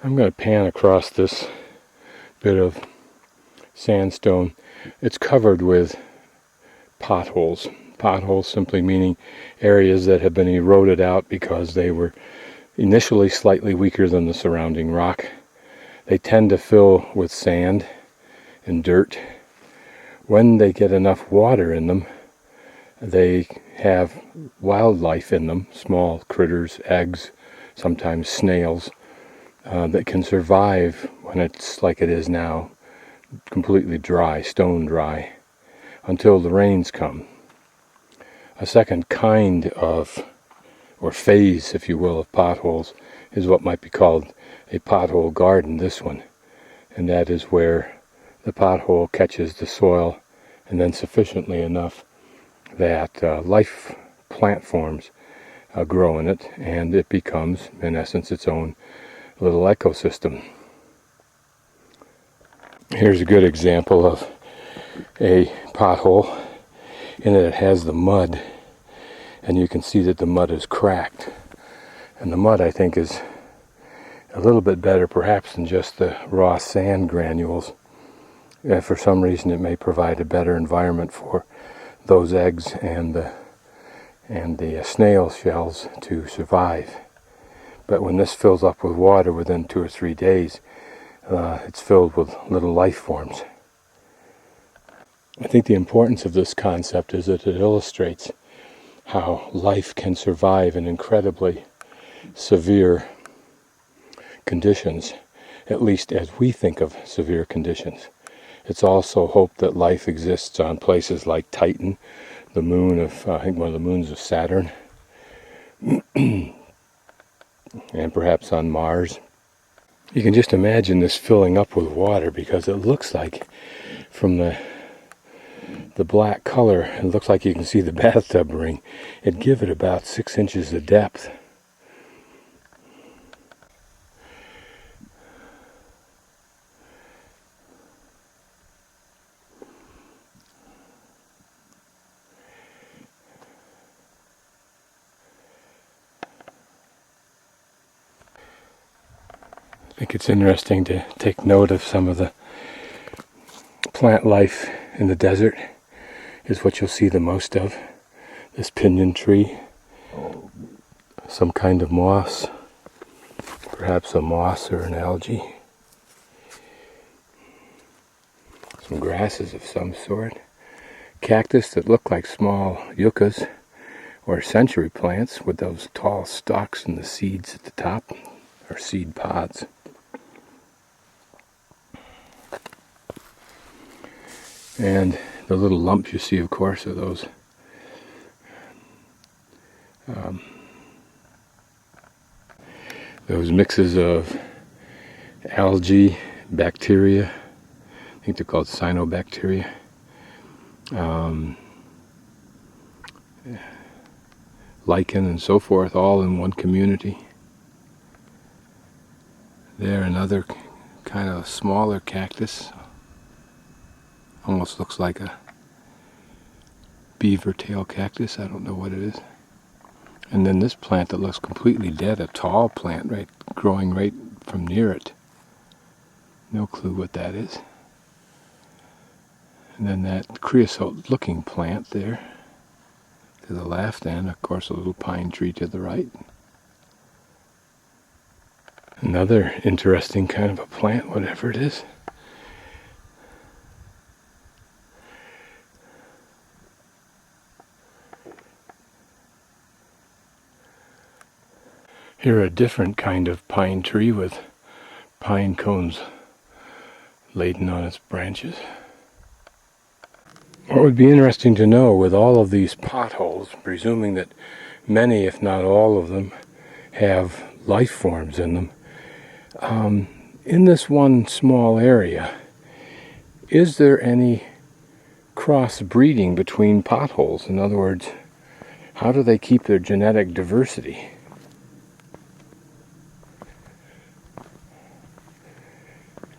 I'm going to pan across this bit of sandstone. It's covered with potholes. Potholes simply meaning areas that have been eroded out because they were initially slightly weaker than the surrounding rock. They tend to fill with sand and dirt. When they get enough water in them, they have wildlife in them, small critters, eggs, sometimes snails, that can survive when it's like it is now, completely dry, stone dry, until the rains come. A second kind of, or phase, if you will, of potholes is what might be called a pothole garden, this one. And that is where the pothole catches the soil and then sufficiently enough that life plant forms grow in it, and it becomes, in essence, its own little ecosystem. Here's a good example of a pothole in that it has the mud, and you can see that the mud is cracked. And the mud, I think, is a little bit better perhaps than just the raw sand granules. For some reason it may provide a better environment for those eggs and the snail shells to survive. But when this fills up with water within 2 or 3 days, it's filled with little life forms. I think the importance of this concept is that it illustrates how life can survive in incredibly severe conditions, at least as we think of severe conditions. It's also hoped that life exists on places like Titan, the moon of, I think one of the moons of Saturn, and perhaps on Mars. You can just imagine this filling up with water, because it looks like, from the black color, it looks like you can see the bathtub ring. It'd give it about 6 inches of depth. I think it's interesting to take note of some of the plant life in the desert. Is what you'll see the most of. This pinyon tree, some kind of moss, perhaps a moss or an algae, some grasses of some sort, cactus that look like small yuccas or century plants with those tall stalks and the seeds at the top, or seed pods. And the little lumps you see, of course, are those mixes of algae, bacteria. I think they're called cyanobacteria. Lichen and so forth, all in one community. There, another kind of smaller cactus. Almost looks like a beaver tail cactus. I don't know what it is. And then this plant that looks completely dead, a tall plant growing right from near it. No clue what that is. And then that creosote looking plant there to the left, and of course a little pine tree to the right. Another interesting kind of a plant, whatever it is. Here a different kind of pine tree with pine cones laden on its branches. What would be interesting to know with all of these potholes, presuming that many, if not all of them, have life forms in them, in this one small area, is there any cross-breeding between potholes? In other words, how do they keep their genetic diversity?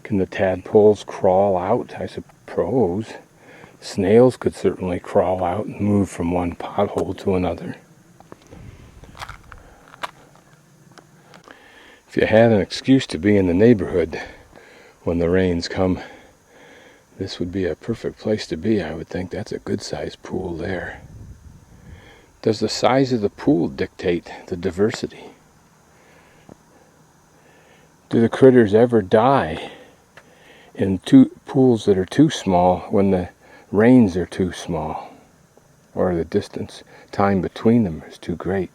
Can the tadpoles crawl out? I suppose. Snails could certainly crawl out and move from one pothole to another. If you had an excuse to be in the neighborhood when the rains come, this would be a perfect place to be, I would think. That's a good sized pool there. Does the size of the pool dictate the diversity? Do the critters ever die in pools that are too small when the rains are too small, or the time between them is too great?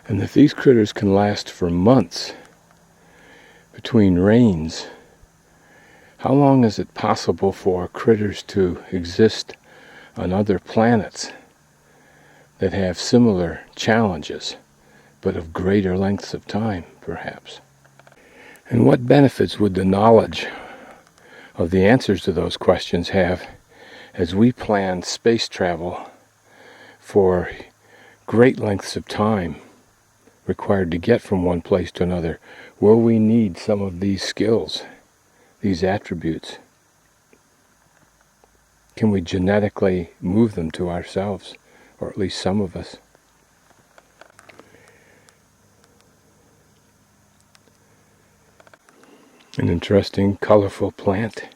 And if these critters can last for months between rains, how long is it possible for critters to exist on other planets that have similar challenges, but of greater lengths of time, perhaps? And what benefits would the knowledge of the answers to those questions have as we plan space travel for great lengths of time required to get from one place to another? Will we need some of these skills, these attributes? Can we genetically move them to ourselves, or at least some of us? An interesting, colorful plant.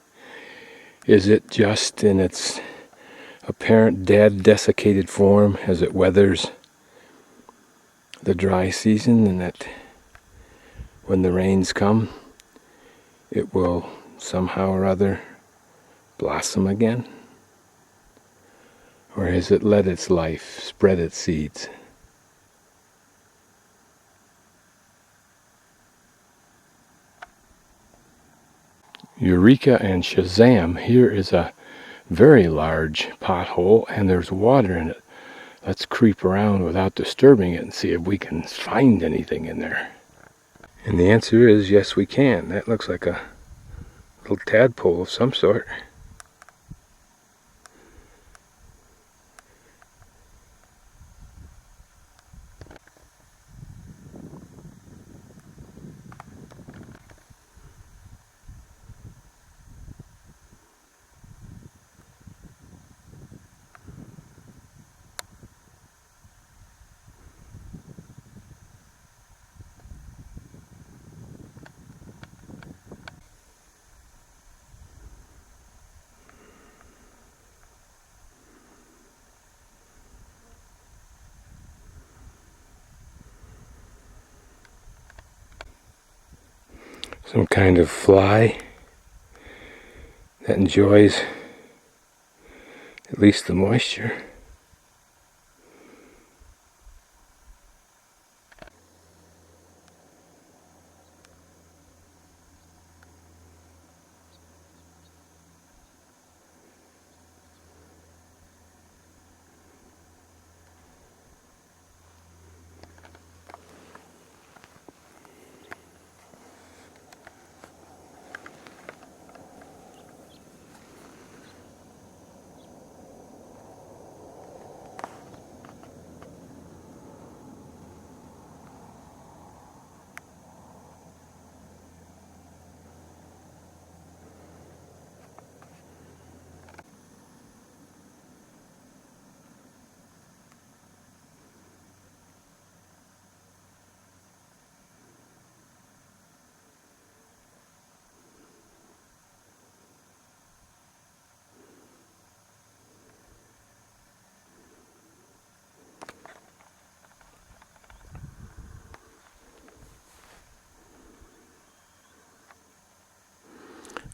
Is it just in its apparent dead, desiccated form as it weathers the dry season, and that when the rains come, it will somehow or other blossom again? Or has it let its life spread its seeds? Eureka and Shazam, here is a very large pothole and there's water in it. Let's creep around without disturbing it and see if we can find anything in there. And the answer is yes, we can. That looks like a little tadpole of some sort. Some kind of fly that enjoys at least the moisture.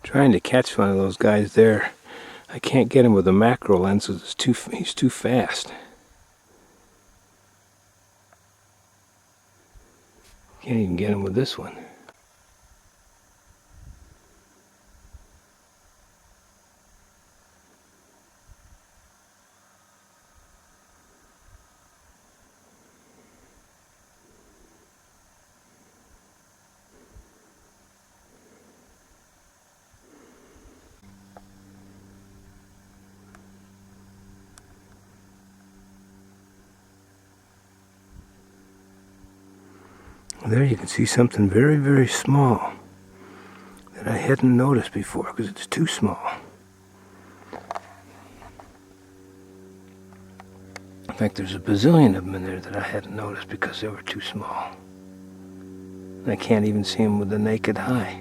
Trying to catch one of those guys there. I can't get him with a macro lens because he's too fast. Can't even get him with this one. There you can see something very, very small that I hadn't noticed before because it's too small. In fact, there's a bazillion of them in there that I hadn't noticed because they were too small. And I can't even see them with the naked eye.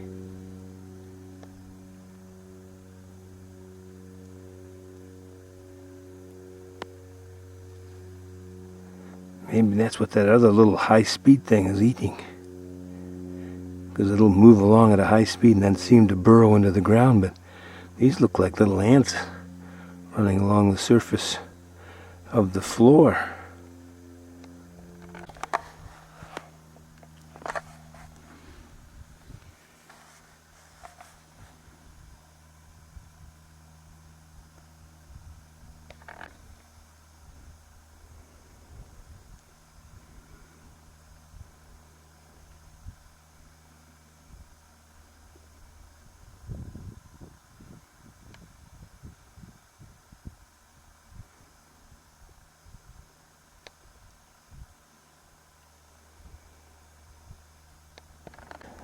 Maybe that's what that other little high-speed thing is eating. Because it'll move along at a high speed and then seem to burrow into the ground, but these look like little ants running along the surface of the floor.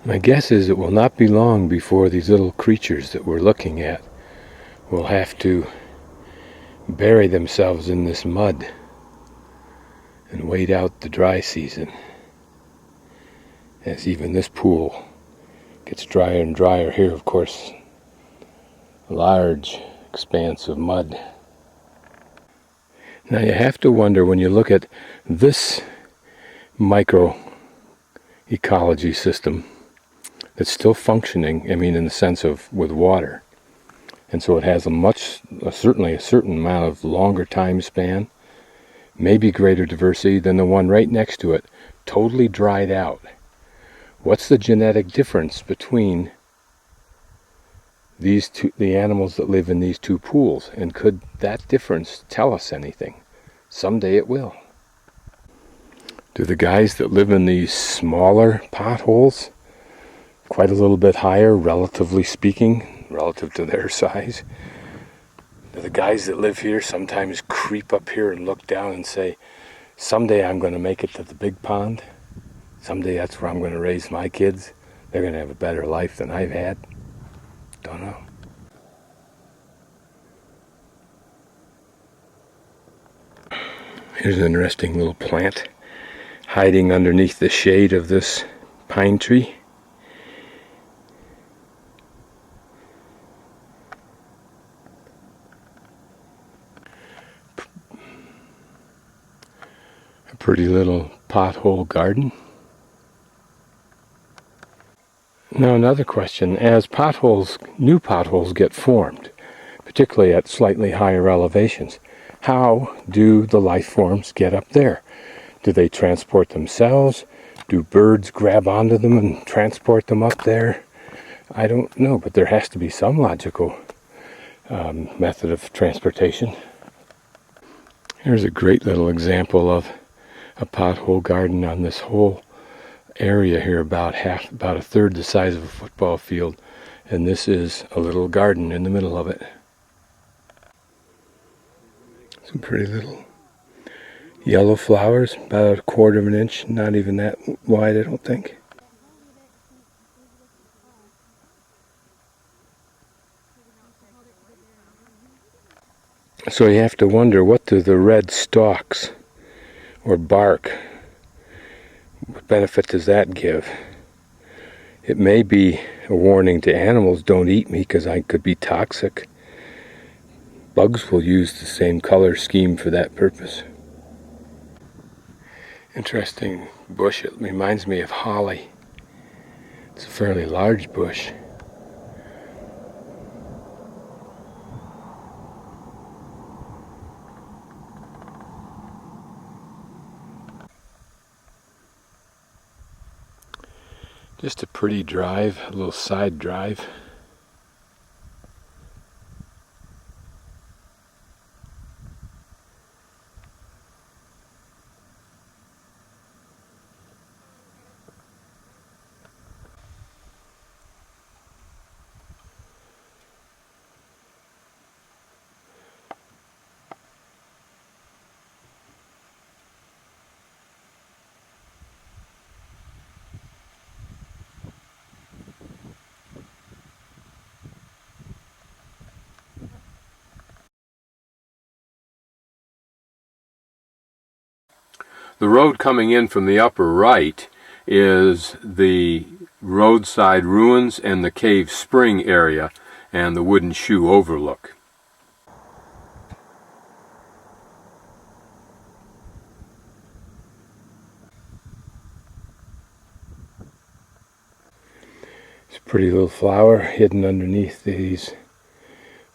My guess is it will not be long before these little creatures that we're looking at will have to bury themselves in this mud and wait out the dry season, as even this pool gets drier and drier. Here, of course, a large expanse of mud. Now you have to wonder, when you look at this micro ecology system that's still functioning, I mean in the sense of with water, and so it has certainly a certain amount of longer time span, maybe greater diversity than the one right next to it, totally dried out. What's the genetic difference between these two, the animals that live in these two pools, and could that difference tell us anything? Someday it will. Do the guys that live in these smaller potholes, quite a little bit higher, relatively speaking, relative to their size, do the guys that live here sometimes creep up here and look down and say, someday I'm going to make it to the big pond? Someday that's where I'm going to raise my kids? They're going to have a better life than I've had? Don't know. Here's an interesting little plant hiding underneath the shade of this pine tree. A pretty little pothole garden. Now another question, as new potholes get formed, particularly at slightly higher elevations, how do the life forms get up there? Do they transport themselves? Do birds grab onto them and transport them up there? I don't know, but there has to be some logical method of transportation. Here's a great little example of a pothole garden on this whole area here, about a third the size of a football field, and this is a little garden in the middle of it. Some pretty little yellow flowers, about a quarter of an inch, not even that wide, I don't think. So you have to wonder, what do the red stalks or bark, what benefit does that give? It may be a warning to animals, don't eat me because I could be toxic. Bugs will use the same color scheme for that purpose. Interesting bush. It reminds me of holly. It's a fairly large bush. Just a pretty drive, a little side drive. The road coming in from the upper right is the roadside ruins and the cave spring area and the wooden shoe overlook. It's a pretty little flower hidden underneath these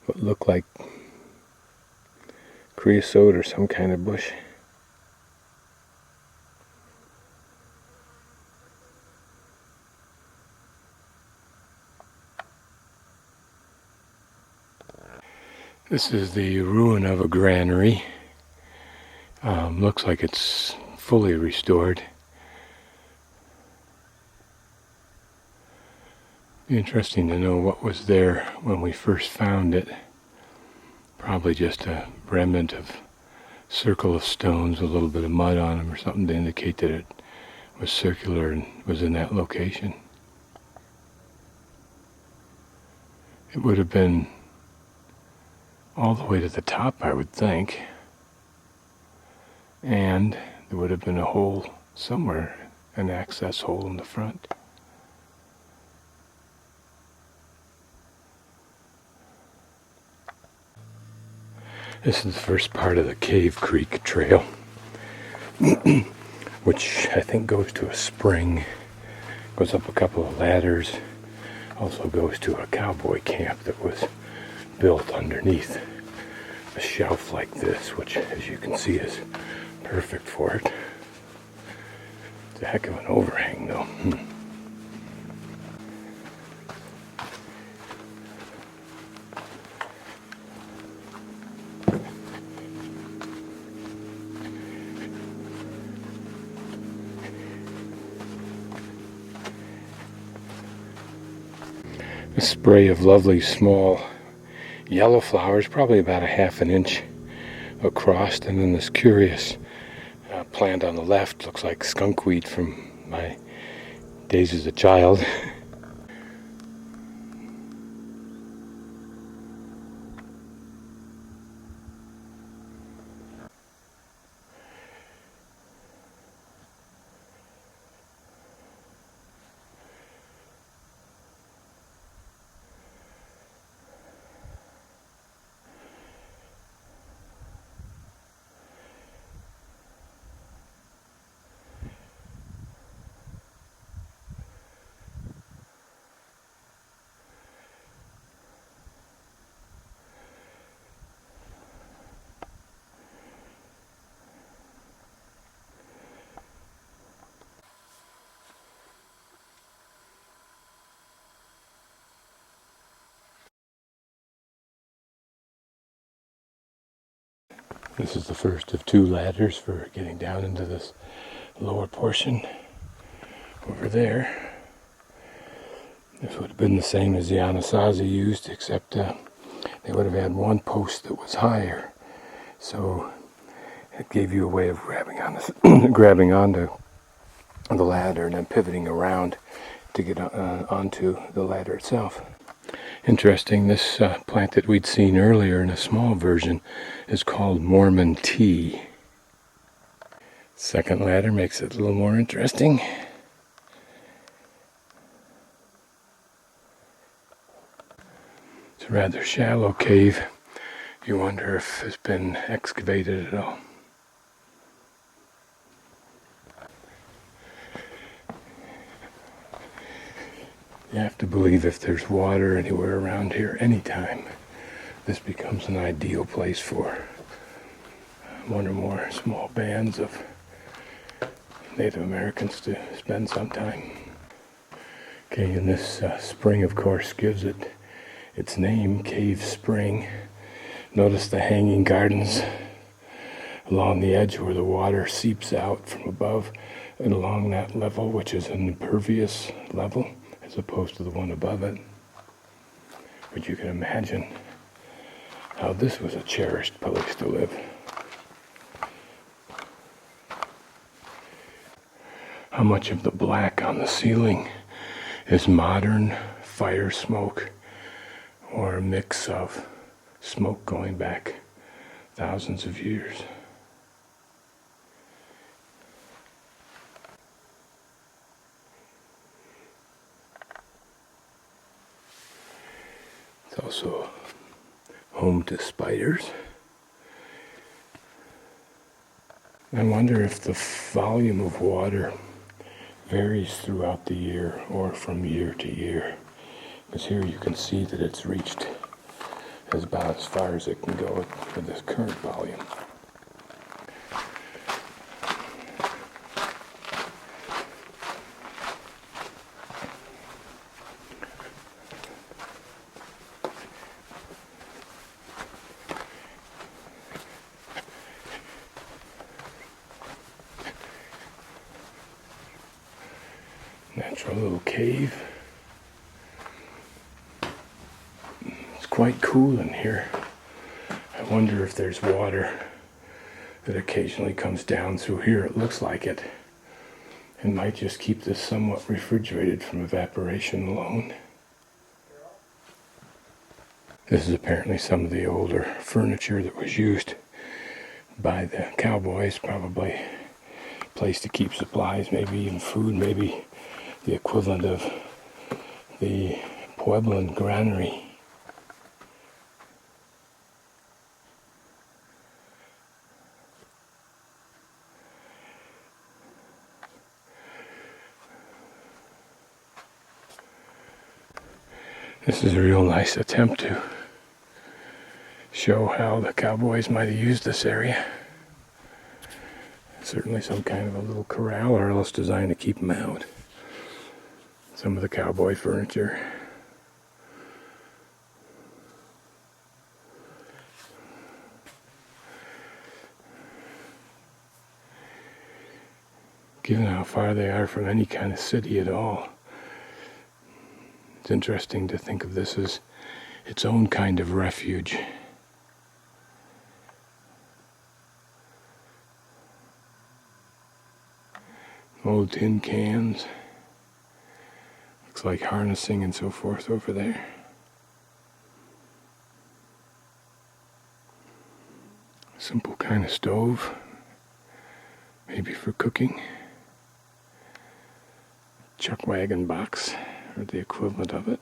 what look like creosote or some kind of bush. This is the ruin of a granary. Looks like it's fully restored. Be interesting to know what was there when we first found it. Probably just a remnant of circle of stones, a little bit of mud on them or something to indicate that it was circular and was in that location. It would have been all the way to the top, I would think. And there would have been a hole somewhere, an access hole in the front. This is the first part of the Cave Creek Trail, which I think goes to a spring, goes up a couple of ladders, also goes to a cowboy camp that was built underneath a shelf like this, which, as you can see, is perfect for it. It's a heck of an overhang, though. A spray of lovely small yellow flowers, probably about a half an inch across, and then this curious plant on the left looks like skunkweed from my days as a child. This is the first of two ladders for getting down into this lower portion over there. This would have been the same as the Anasazi used, except they would have had one post that was higher. So it gave you a way of grabbing onto the ladder and then pivoting around to get onto the ladder itself. Interesting, this plant that we'd seen earlier in a small version is called Mormon tea. Second ladder makes it a little more interesting. It's a rather shallow cave. You wonder if it's been excavated at all. You have to believe if there's water anywhere around here anytime, this becomes an ideal place for one or more small bands of Native Americans to spend some time. Okay, and this spring, of course, gives it its name, Cave Spring. Notice the hanging gardens along the edge where the water seeps out from above and along that level, which is an impervious level, as opposed to the one above it. But you can imagine how this was a cherished place to live. How much of the black on the ceiling is modern fire smoke or a mix of smoke going back thousands of years. It's also home to spiders. I wonder if the volume of water varies throughout the year or from year to year. Because here you can see that it's reached about as far as it can go with this current volume. Natural little cave. It's quite cool in here. I wonder if there's water that occasionally comes down through here. It looks like it. It might just keep this somewhat refrigerated from evaporation alone. This is apparently some of the older furniture that was used by the cowboys, probably a place to keep supplies, maybe even food, maybe the equivalent of the Puebloan granary. This is a real nice attempt to show how the cowboys might have used this area. Certainly some kind of a little corral, or else designed to keep them out. Some of the cowboy furniture. Given how far they are from any kind of city at all, it's interesting to think of this as its own kind of refuge. Old tin cans. Looks like harnessing and so forth over there. Simple kind of stove. Maybe for cooking. Chuck wagon box, or the equivalent of it.